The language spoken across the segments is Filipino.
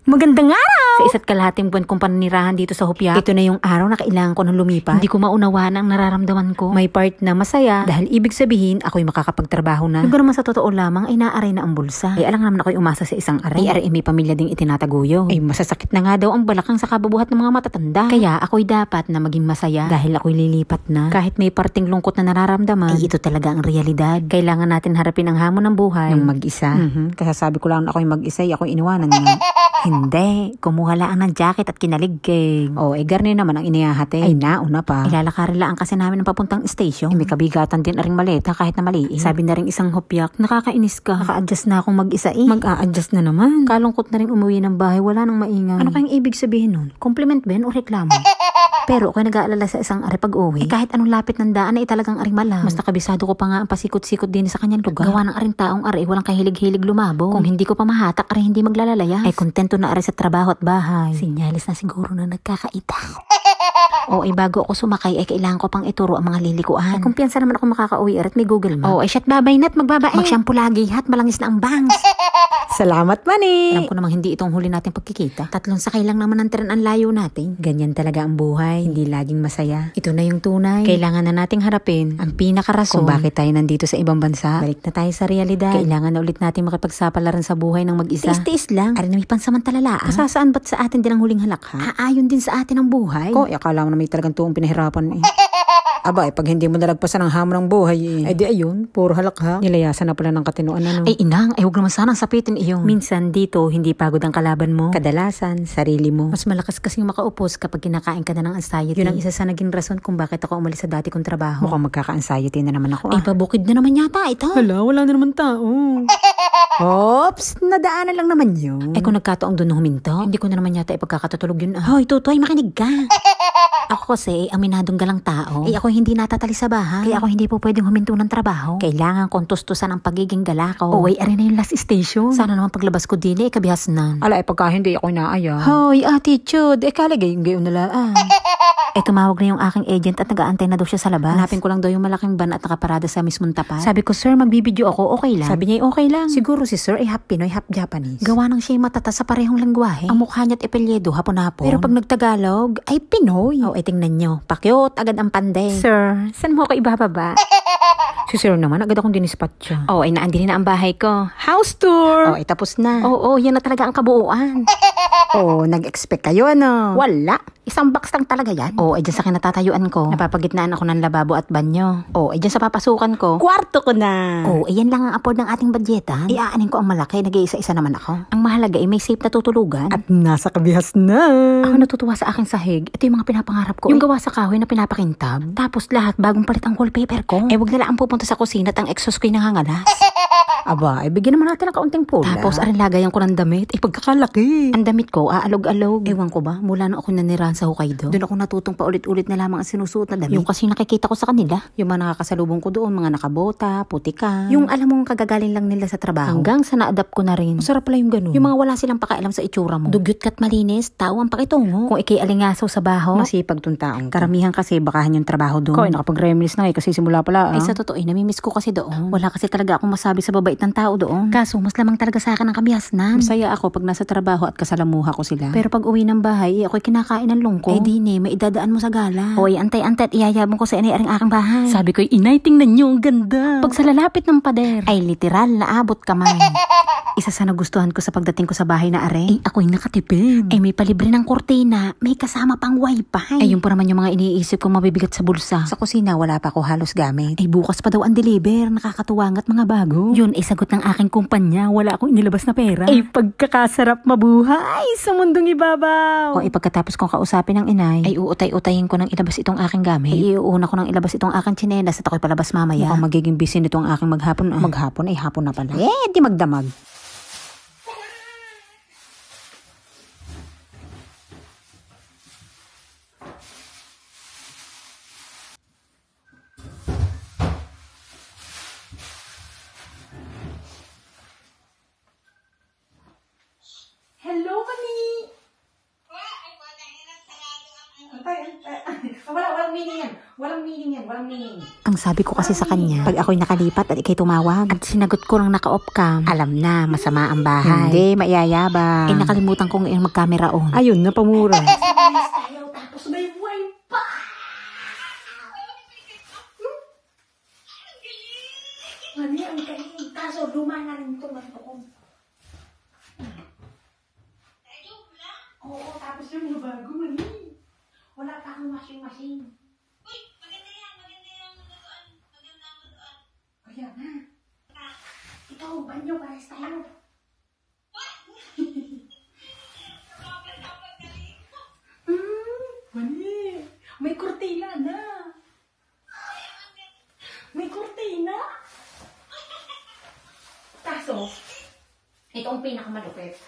Magandang araw! Sa isa't kalahating buwan kong paninirahan dito sa Hupyak, ito na yung araw na kailangan ko nang lumipat. Hindi ko maunawaan ang nararamdaman ko. May part na masaya dahil ibig sabihin ako'y makakapagtrabaho na. Pero naman sa totoo lamang ay naaray na ang bulsa. Ay alang naman ako'y umasa sa isang aray. Ay may pamilya ding itinataguyo. Ay masasakit na nga daw ang balakang sa kabubuhat ng mga matatanda. Kaya ako'y dapat na maging masaya dahil ako'y lilipat na. Kahit may parting lungkot na nararamdaman, ay ito talaga ang realidad. Kailangan natin harapin ang hamon ng buhay ng mag-isa. Kasasabi ko lang na ako'y mag-isa, ako'y iniwanan niya. Hindi, kumuha lang ng jacket at kinaligig. Garni naman ang inihahati. Ay nauna pa. Ilalakarin lang kasi namin ang papuntang station. May kabigatan din aring maleta kahit na maliit. Sabi na rin isang Hupyak, nakakainis ka. Naka-adjust na akong mag-isa Mag-a-adjust na naman. Kalungkot na rin umuwi ng bahay, wala nang maingay. Ano kayang ibig sabihin nun? Compliment ba yun o reklamo? Pero ako'y nag-aalala sa isang ari pag-uwi. Kahit anong lapit ng daan ay talagang aring malam. Mas nakabisado ko pa nga ang pasikot-sikot din sa kanyang lugar. Gawa ng aring taong ari, walang kahilig-hilig lumabo. Kung hindi ko pa mahatak, ari hindi maglalalaya. Ay kontento na ari sa trabaho at bahay. Sinyalis na siguro na nagkakaita. Bago ako sumakay, ay kailangan ko pang ituro ang mga lilikuan. Ay kumpiyansa naman ako makakauwi at may Google Map. Shit babay na't magbabae. Mag-shampoo lagi at malangis na ang bangs. Salamat, Mani! Alam ko namang hindi itong huli nating pagkikita. 3 sakay lang naman ang tren ang layo natin. Ganyan talaga ang buhay. Hindi laging masaya. Ito na yung tunay. Kailangan na nating harapin ang pinakarason kung bakit tayo nandito sa ibang bansa. Balik na tayo sa realidad. Kailangan na ulit natin makipagsapalaran sa buhay ng mag-isa. Tiis-tiis lang. Ari na may pansamantalalaan. Kasasaan ba't sa atin din ang huling halakha? Aayon din sa atin ang buhay. Akala mo na may talagang tuong pinahirapan pag hindi mo nalagpasan ang hamon ng buhay di ayun, puro halakha. Nilayasan na pala ng katinuan Ay inang, huwag naman sanang sapitin iyon. Minsan dito, hindi pagod ang kalaban mo. Kadalasan, sarili mo. Mas malakas kasing makaupos kapag kinakain ka na ng anxiety. Yun ang isa sa naging rason kung bakit ako umalis sa dati kong trabaho. Mukhang magkaka-anxiety na naman ako. Pabukid na naman yata ito. Hala, wala na naman tao. Oops, nadaanan lang naman yun. Kung nagkataong doon huminto, hindi ko na naman yata ipagkakatutulog yun. Hoy, Tutoy, makinig ka. Ako kasi, aminadong galang tao. Ako hindi natatali sa bahay. Kaya ako hindi po pwedeng huminto ng trabaho. Kailangan kong tustusan ang pagiging gala ko. Ari na yung last station. Sana naman paglabas ko din kabihas na. Pagka hindi ako inaaya. Hoy, attitude. Kalagay gayon nila. Tumawag na yung aking agent at nag-aantay na daw siya sa labas. Hanapin ko lang daw yung malaking van at nakaparada sa mismong tapat. Sabi ko, sir, magbibideo ako, okay lang? Sabi niya, okay lang. Siguro si sir ay half Pinoy, half Japanese. Gawa ng siya matata sa parehong lengguwahe. Ang mukha niya at epelyedo, hapon-hapon. Pero pag nagtagalog, ay Pinoy. Tingnan nyo. Pakyot, agad ang panday. Sir, saan mo ako ibababa? Si sir naman, agad akong dinispat siya. Naandili na ang bahay ko. House tour! Tapos na. Yan na talaga ang kabuuan. Nag-expect kayo, ano? Wala. Isang box lang talaga yan. Dyan sa kinatatayuan ko. Napapagitnaan ako ng lababo at banyo. Dyan sa papasukan ko. Kwarto ko na. Yan lang ang afford ng ating budgetan. Iaanin ko ang malaki. Nag-iisa-isa naman ako. Ang mahalaga ay may safe na tutulugan. At nasa kabihas na. Ako natutuwa sa aking sahig. Ito yung mga pinapangarap ko. Yung gawa sa kahoy na pinapakintab. Tapos lahat bagong palit ang wallpaper ko. Wag na lang pupunta sa kusina at ang exhaust ko'y nangangalas. Bigyan naman natin ng kaunting pula. Tapos aring lagayan ko ng damit. Pagkakalaki. Ang damit ko, aalog-alog. Ewan ko ba, mula na ako nanirahan sa Hokkaido. Doon ako natutong paulit-ulit na lamang ang sinusuot na damit. Yung kasi nakikita ko sa kanila. Yung mga nakakasalubong ko doon, mga nakabota, putika. Yung alam mong kagagaling lang nila sa trabaho. Hanggang sa na-adapt ko na rin. Masarap pala yung ganun. Yung mga wala silang pakialam sa itsura mo. Dugyot ka't malinis, tao ang pakitungo. Kung ikay alingasaw sa baho, masipag tuntaong. Karamihan kasi bakahan yung trabaho doon. Nakapag-reminis na kasi simula pala. Sa totoo, namimiss ko kasi doon. Wala kasi talaga akong masabi sa babait ng tao doon. Kaso, mas lamang talaga sa akin ang kabihasnan. Masaya ako pag nasa trabaho at kasalamuha ko sila. Pero pag uwi ng bahay, ako'y kinakain ng lungko. Dine, may idadaan mo sa gala. Antay-antay at iyayabong ko sa inay aring aking bahay. Sabi ko'y, inay, tingnan nyo, ang ganda. Pag sa lalapit ng pader, ay literal na abot kamay. Isa sa nagustuhan ko sa pagdating ko sa bahay na are, ako'y nakatipid. May palibre ng kurtina, may kasama pang wifi. Yung pa naman yung mga iniisip kong mabibigat sa bulsa. Sa kusina, wala pa ako halos gamit. Bukas pa daw ang deliver, nakakatuwang at mga bago. Yun, sagot ng aking kumpanya, wala akong inilabas na pera. Pagkakasarap mabuhay sa mundong ibabaw. Pagkatapos kong kausapin ng inay, uutay-utayin ko ng ilabas itong aking gamit. Iuuna ko ng ilabas itong aking tsinelas at ako'y palabas mamaya. Mukhang magiging busy nitong aking maghapon. Maghapon ay hapon na pala. Di magdamag. Hello, Mani! Walang meaning yan. Walang meaning yan, walang meaning. Ang sabi ko kasi sa kanya, pag ako'y nakalipat at ikay tumawag, at sinagot ko ng naka-off cam, alam na, masama ang bahay. Hindi, maiyayabang. Nakalimutan ko ngayon mag-camera on. Ayun, napamura. Tayo, tapos may wifi. Mami, ang galing. Kaso luma na rin ito. Oo, tapos yung bago, mami. Wala pa akong washing machine. Kaya na. Ikaw, banyo, pares tayo. Mani, may kurtina na. May kurtina. Kaso, ito ang pinakamalupit.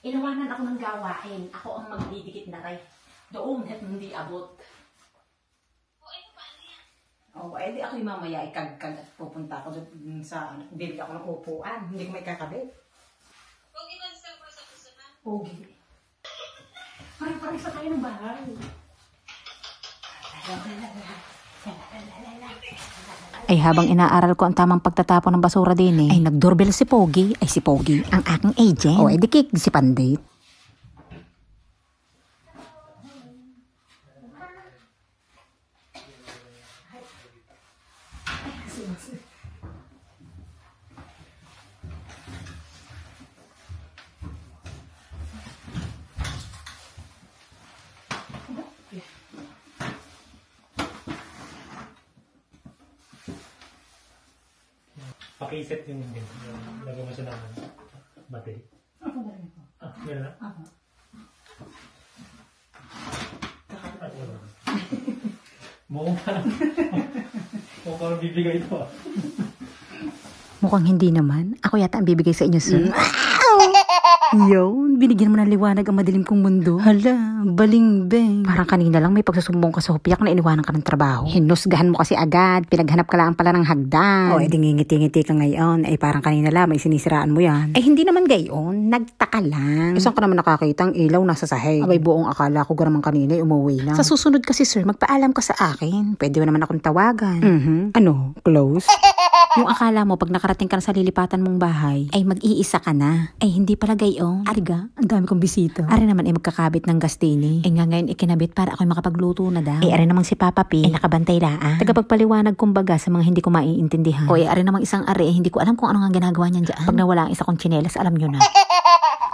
Inawanan ako ng gawain. Ako ang magdidikit na rin. Doon, at hindi abot. Oh, edi ako'y mamaya ikagkag at pupunta ako doon sa, bibili ako ng upuan. Hindi ko may kakabit. Pogi ba sa pusa-pusa? Pogi. Pare-pare sa tayo ng bahay. Ay habang inaaral ko ang tamang pagtatapon ng basura din ay nag-doorbell si Pogi. Ay si Pogi, ang aking agent. O edi kik, si Pandit. Paki-set yung din. Lagyan mo siya ng battery. Ako na rin ito. Ah, meron na? Ako. Ah, wala. Mukhang parang bibigay ito ah. Mukhang hindi naman. Ako yata ang bibigay sa inyo, sir. Yun, binigyan mo ng liwanag ang madilim kong mundo. Hala, baling-beng. Parang kanina lang may pagsusumbong ka sa hupyak na iniwanan ka ng trabaho. Hinusgahan mo kasi agad. Pinaghanap ka lang pala ng hagdan. O, edi ngingiti-ngiti ka ngayon. Ay parang kanina lang may sinisiraan mo yan. Ay hindi naman gayon. Nagtaka lang. Isang ka naman nakakita ang ilaw nasa sahig. Abay buong akala ko naman kanina umuwi na. Sa susunod kasi sir, magpaalam ka sa akin. Pwede mo naman akong tawagan. Ano? Close? Yung akala mo pag nakarating ka na sa lilipatan mong bahay, ay mag-iisa ka na. Ay hindi pala gayon. Ariga, ang dami kong bisita. Ari naman ay magkakabit ng gastini. Ay nga ngayon ikinabit para ako'y makapagluto na daw. Ay ari namang si Papa P ay nakabantay laan. Tagapagpaliwanag kumbaga sa mga hindi ko maiintindihan. O ay ari namang isang ari, hindi ko alam kung ano nga ginagawa niyan dyan. Pag nawala ang isa kong tsinelas, alam nyo na.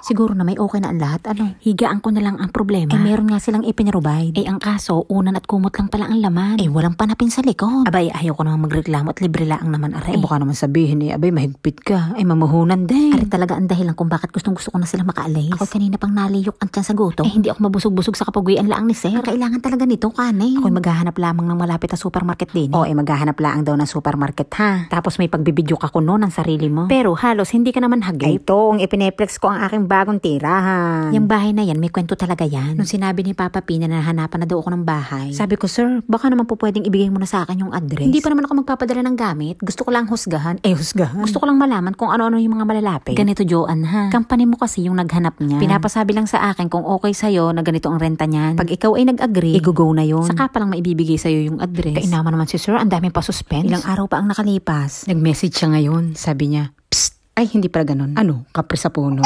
Siguro na may okay na ang lahat. Ano? Higaan ko na lang ang problema. Eh meron nga silang ipinrovide. Eh ang kaso, unan at kumot lang pala ang laman. Eh walang panapin sa likod. Abay, ayaw ko naman magreklamo at libre lang naman aray. Eh baka naman sabihin abay mahigpit ka. Eh mamuhunan din. Ari talaga ang dahilan kung bakit gustong gusto ko na sila makaalis. Ako kanina pang naliyok ang tiyan sa gutom. Eh hindi ako mabusog-busog sa kapagwian laang ni sir. Ang kailangan talaga nito kanin. Ako'y maghahanap lamang ng malapit na supermarket din. O eh maghahanap lang daw ng supermarket ha. Tapos may pagbibidyo ka ko no ng sarili mo. Pero halos hindi ka naman hagip. Ay ito, ang ipineplex ko ang aking bagong tirahan. Yung bahay na yan, may kwento talaga yan. Nung sinabi ni Papa P na nahanapan na daw ako ng bahay, sabi ko, sir, baka naman po pwedeng ibigay mo na sa akin yung address. Hindi pa naman ako magpapadala ng gamit. Gusto ko lang husgahan. Eh, husgahan? Gusto ko lang malaman kung ano-ano yung mga malalapit. Ganito, Joan, ha? Company mo kasi yung naghanap niya. Pinapasabi lang sa akin kung okay sa'yo na ganito ang renta niyan. Pag ikaw ay nag-agree, i-go na yun. Saka pa lang maibibigay sa'yo yung address. Kainama naman si sir, ang daming pa suspense. Ilang araw pa ang nakalipas. Nag-message siya ngayon. Sabi niya, psst, ay hindi pala ganun. Ano? Kapre sa puno.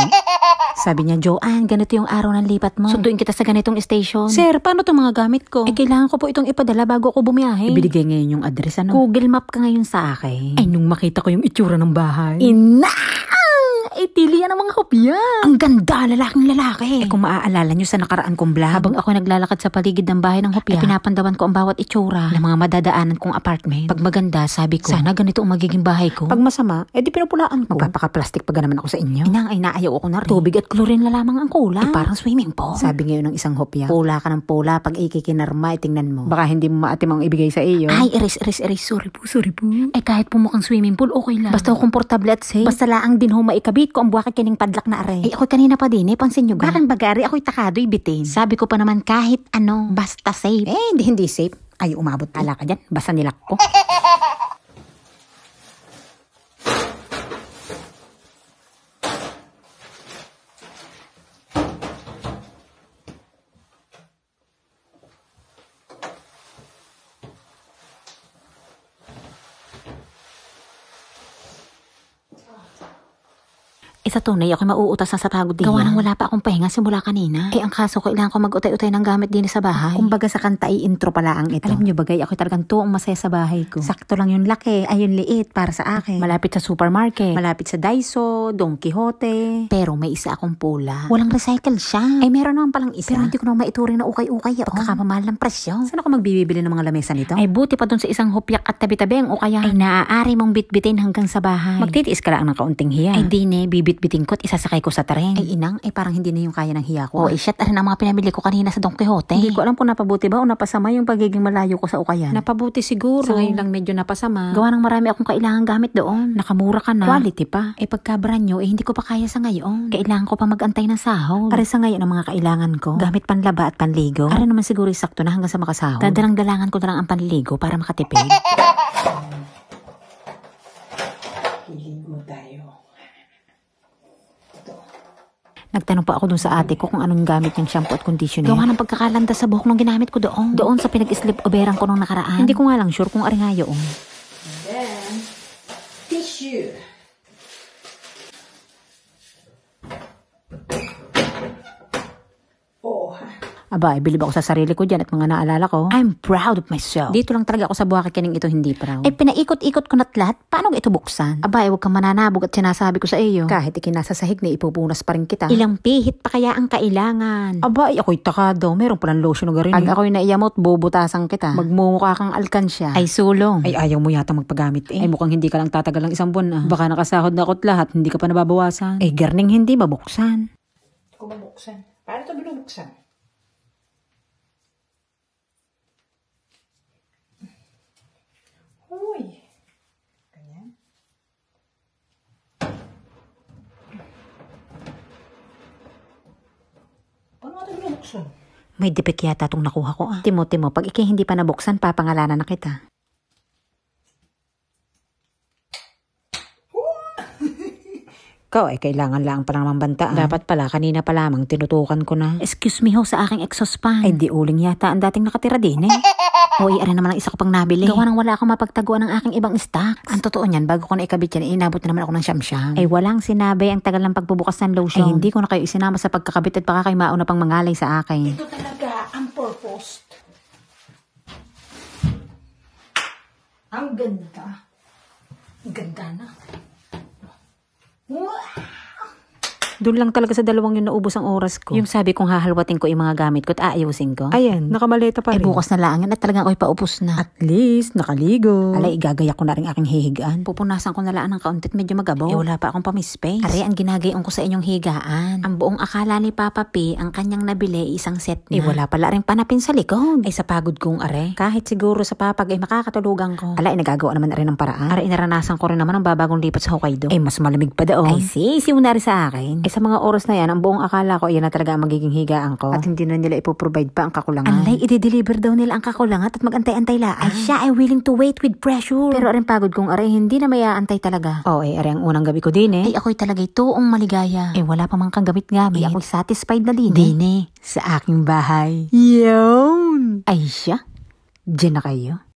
Sabi niya, Joanne, ganito yung araw ng lipat mo. Sunduin kita sa ganitong station. Sir, paano itong mga gamit ko? Eh, kailangan ko po itong ipadala bago ako bumiyahe. Ibinigay ngayon yung address, ano? Google Map ka ngayon sa akin. Ay, nung makita ko yung itsura ng bahay. Ay, tili yan ang mga hopya. Ang ganda, lalaking lalaki. Eh, kung maaalala nyo sa nakaraan kong vlog, habang ako naglalakad sa paligid ng bahay ng hopya, ay pinapandawan ko ang bawat itsura ng mga madadaanan kong apartment. Pag maganda, sabi ko, sana ganito ang magiging bahay ko. Pag masama, edi pinupulaan ko. Magpapaka-plastic pa naman ako sa inyo. Inang ay naayaw ako na rin. Tubig at chlorine na lamang ang kulang. Eh, parang swimming pool. Sabi ngayon ng isang hopya, pula ka ng pula, pag ikikinarma, tingnan mo. Baka hindi mo maatim ang ibigay sa iyo. Ay, eres, sorry po. Eh, kahit po mukhang swimming pool, okay lang. Basta komportable at safe. Basta laang din ho maikabit ko ang buwakit kining padlak na are. Eh, ako kanina pa din pansin nyo ba? Bakang bagari, ako'y takado'y bitin. Sabi ko pa naman kahit ano, basta safe. Eh, hindi safe. Ay, umabot pala ka dyan. Basta nilak ko. Sa tunay, ako mauutas na sa pagod din. Gawa nang wala pa akong pahinga simula kanina. Ang kaso, kailangan ko mag-utay-utay ng gamit din sa bahay. Kumbaga sa kanta ay intro pala ang ito. Alam nyo bagay, ako talagang tuong masaya sa bahay ko. Sakto lang yung laki, ay yung liit para sa akin. Malapit sa supermarket, malapit sa Daiso, Don Quixote. Pero may isa akong pula. Walang recycle siya. Ay meron naman palang isa. Pero hindi ko naman maituring na ukay-ukay. Pagkakamamahal ng presyo. Saan ako magbibili ng mga lamesa nito? Ay buti pa dun sa isang hupyak at tabi-tabi ang ukayan. Ay naaari mong bitbitin hanggang sa bahay. Magtitiis ka lang ng kaunting hiya. Ay di ne, bibit-bitin ko at isasakay ko sa tren. Ay inang, ay parang hindi na yung kaya ng hiya ko. Shit, arin ang mga pinamili ko kanina sa Don Quixote. Hindi ko alam kung napabuti ba o napasama yung pagiging malayo ko sa ukayan. Napabuti siguro. Sa ngayon lang medyo napasama. Gawa ng marami akong kailangan gamit doon. Nakamura ka na. Quality pa. Pagka brand new, hindi ko pa kaya sa ngayon. Kailangan ko pa magantay ng sahod. Para sa ngayon ang mga kailangan ko. Gamit panlaba at panligo. Para naman siguro sakto na hanggang sa makasahod. Dadalang-dalangan ko na lang ang panligo para makatipid. Iligo tayo. Nagtanong pa ako dun sa ate ko kung anong gamit niyang shampoo at conditioner. Gawa ng pagkakalanda sa buhok nung ginamit ko doon. Doon sa pinag-slip overang ko nung nakaraan. Hindi ko nga lang sure kung ari nga yun. Then, tissue. Oh, Aba, bilib ako sa sarili ko dyan at mga naalala ko. I'm proud of myself. Dito lang talaga ako sa buhaki kining ito hindi proud. Pinaikot-ikot ko na't lahat. Paano ito buksan? Aba, huwag kang mananabog at sinasabi ko sa iyo. Kahit ikinasa sahig na ipupunas pa rin kita. Ilang pihit pa kaya ang kailangan? Aba, ako'y takado. Meron palang lotion na garin. Pag ako'y naiyamot, bubutasan kita. Magmumukha kang alkansya. Ay, sulong. Ay, ayaw mo yata magpagamit Ay, mukhang hindi ka lang tatagal ng isang buwan Baka nakasahod na ako't lahat, hindi ka pa nababawasan. Garning hindi mabuksan. kung mabuksan. Paano ito binubuksan? Uy. Ganyan. Paano ito binubuksan? May dipik yata itong nakuha ko Timo, pag hindi pa nabuksan, papangalanan na kita. Ikaw ay kailangan lang pala naman bantaan. Dapat pala, kanina pa lamang tinutukan ko na. Excuse me ho sa aking exhaust fan. Ay di uling yata ang dating nakatira din Hoy, arin naman ang isa ko pang nabili. Gawa nang wala akong mapagtaguan ng aking ibang stocks. Ang totoo niyan, bago ko na ikabit yan, inabot na naman ako ng siyam-siyam. Ay walang sinabi ang tagal ng pagbubukas ng lotion. Ay hindi ko na kayo isinama sa pagkakabit at baka kayo mauna pang mangalay sa akin. Ito talaga ang purpose. Ang ganda. Ang ganda na. Doon lang talaga sa dalawang yun naubos ang oras ko. Yung sabi kong hahalwatin ko yung mga gamit ko at aayusin ko. Ayan, nakamaleta pa rin. Bukas na lang yan at talagang ako'y paupos na. At least, nakaligo. Alay, igagayak ko na rin aking hihigaan. Pupunasan ko na lang ng kauntit medyo magabaw. Wala pa akong pamispace. Ari, ang ginagayon ko sa inyong higaan. Ang buong akala ni Papa P, ang kanyang nabili isang set na. Wala pala rin panapin sa likod. Ay, sa pagod kong are. Kahit siguro sa papag ay makakatulugan ko. Alay, nagagawa naman rin ng paraan. Ari, naranasan ko rin naman ang babagong lipat sa Hokkaido. Ay, mas malamig pa daon. Ay, sisiw na rin sa akin. Sa mga oras na yan, ang buong akala ko, yan na talaga ang magiging higaan ko. At hindi na nila ipoprovide pa ang kakulangan. Alay, i-deliver daw nila ang kakulangan at magantay-antay laan. Ay, siya ay willing to wait with pressure. Pero aring pagod kong aray, hindi na maya-antay talaga. Ay, aray ang unang gabi ko din Ay, ako'y talaga'y tuong maligaya. Wala pa mang kang gamit-gamit. Ay, ako'y satisfied na din sa aking bahay. Yun! Ay, siya. Diyan na kayo.